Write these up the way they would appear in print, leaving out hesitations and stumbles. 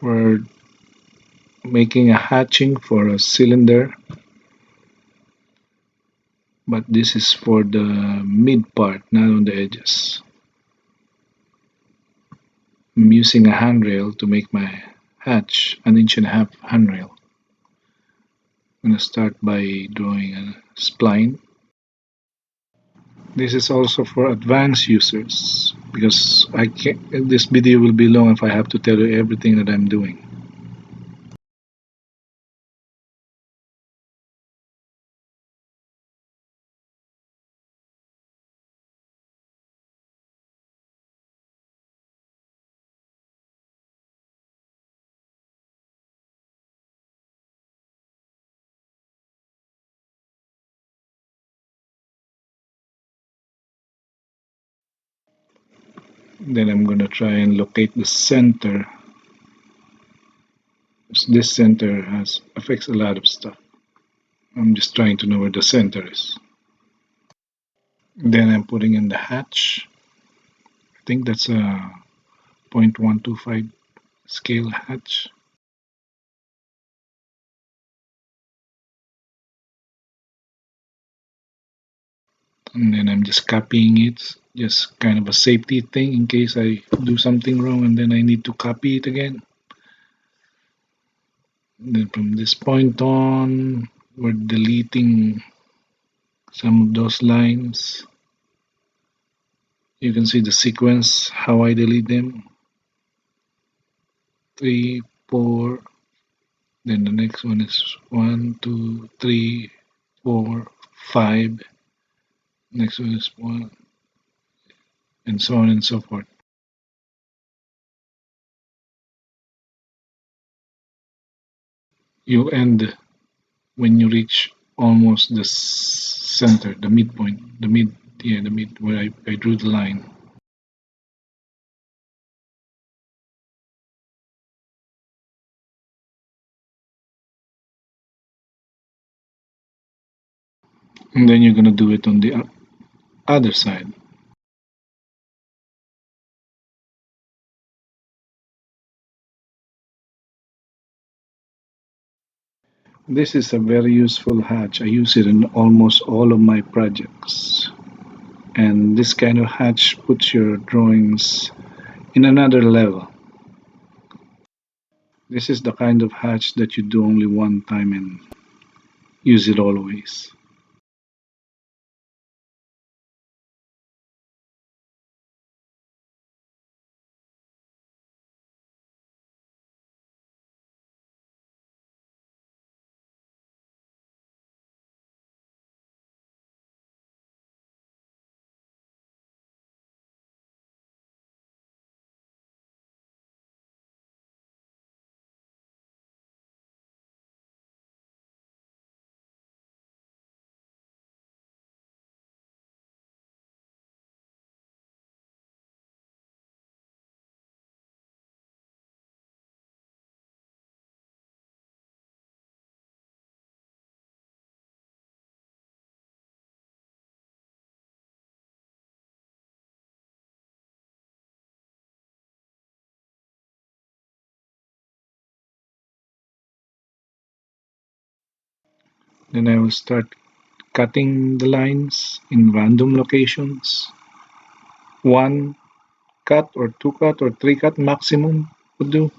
We're making a hatching for a cylinder, but this is for the mid part, not on the edges. I'm using a handrail to make my hatch, an inch and a half handrail. I'm going to start by drawing a spline. This is also for advanced users because I can't, this video will be long if I have to tell you everything that I'm doing. Then I'm going to try and locate the center. This center has affects a lot of stuff. I'm just trying to know where the center is. Then I'm putting in the hatch. I think that's a 0.125 scale hatch. And then I'm just copying it, just kind of a safety thing in case I do something wrong and then I need to copy it again. And then from this point on, we're deleting some of those lines. You can see the sequence, how I delete them. 3, 4, then the next one is 1, 2, 3, 4, 5. Next one is 1, and so on and so forth. You end when you reach almost the center, the midpoint, the mid where I drew the line. And then you're gonna do it on the other side. This is a very useful hatch. I use it in almost all of my projects. And this kind of hatch puts your drawings in another level. This is the kind of hatch that you do only one time and use it always. Then I will start cutting the lines in random locations. One cut or two cut or three cut maximum would do.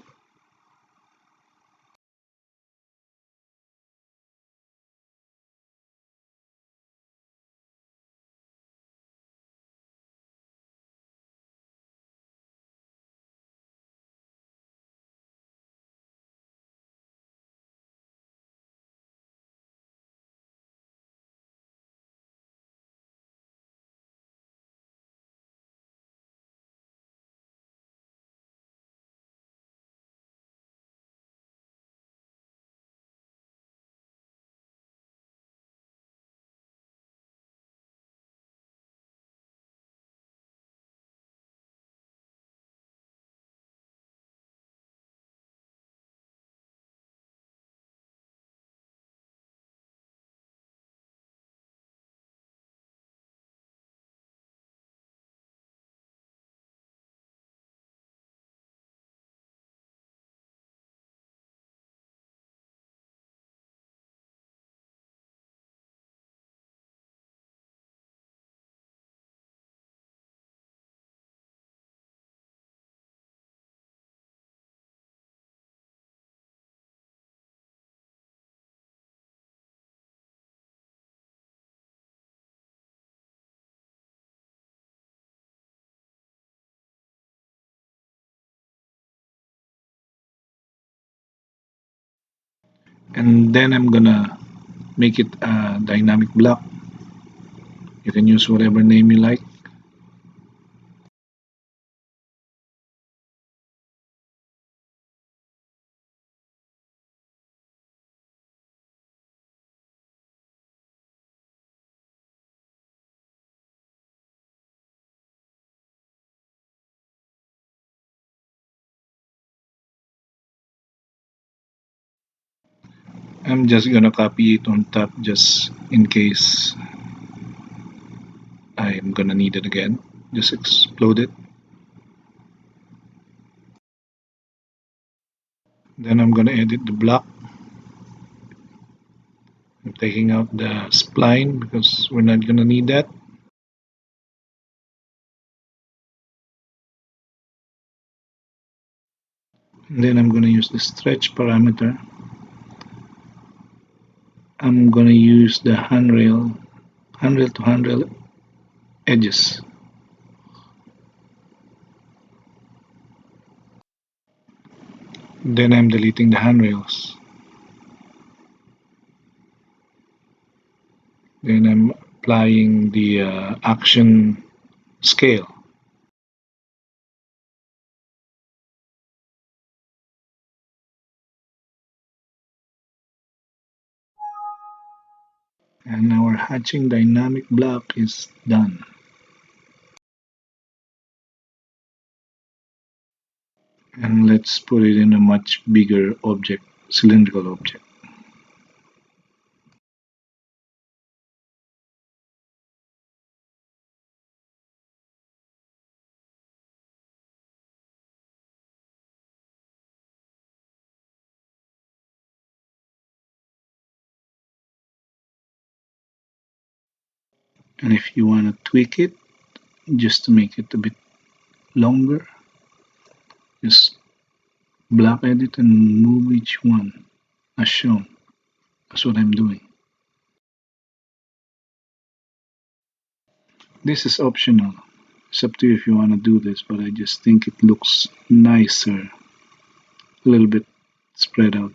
And then I'm gonna make it a dynamic block. You can use whatever name you like. I'm just gonna copy it on top just in case I'm gonna need it again. Just explode it. Then I'm gonna edit the block. I'm taking out the spline because we're not gonna need that. And then I'm gonna use the stretch parameter. I'm gonna use the handrail to handrail edges. Then I'm deleting the handrails. Then I'm applying the action scale. And our hatching dynamic block is done. And let's put it in a much bigger object, cylindrical object. And if you want to tweak it, just to make it a bit longer, just block edit and move each one as shown. That's what I'm doing. This is optional. It's up to you if you want to do this, but I just think it looks nicer, a little bit spread out.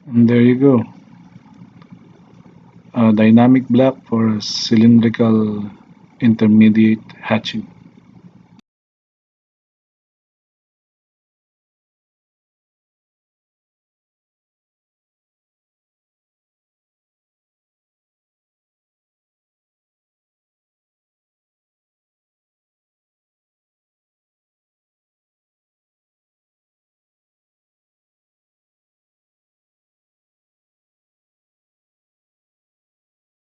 And there you go. A dynamic block for a cylindrical intermediate hatching.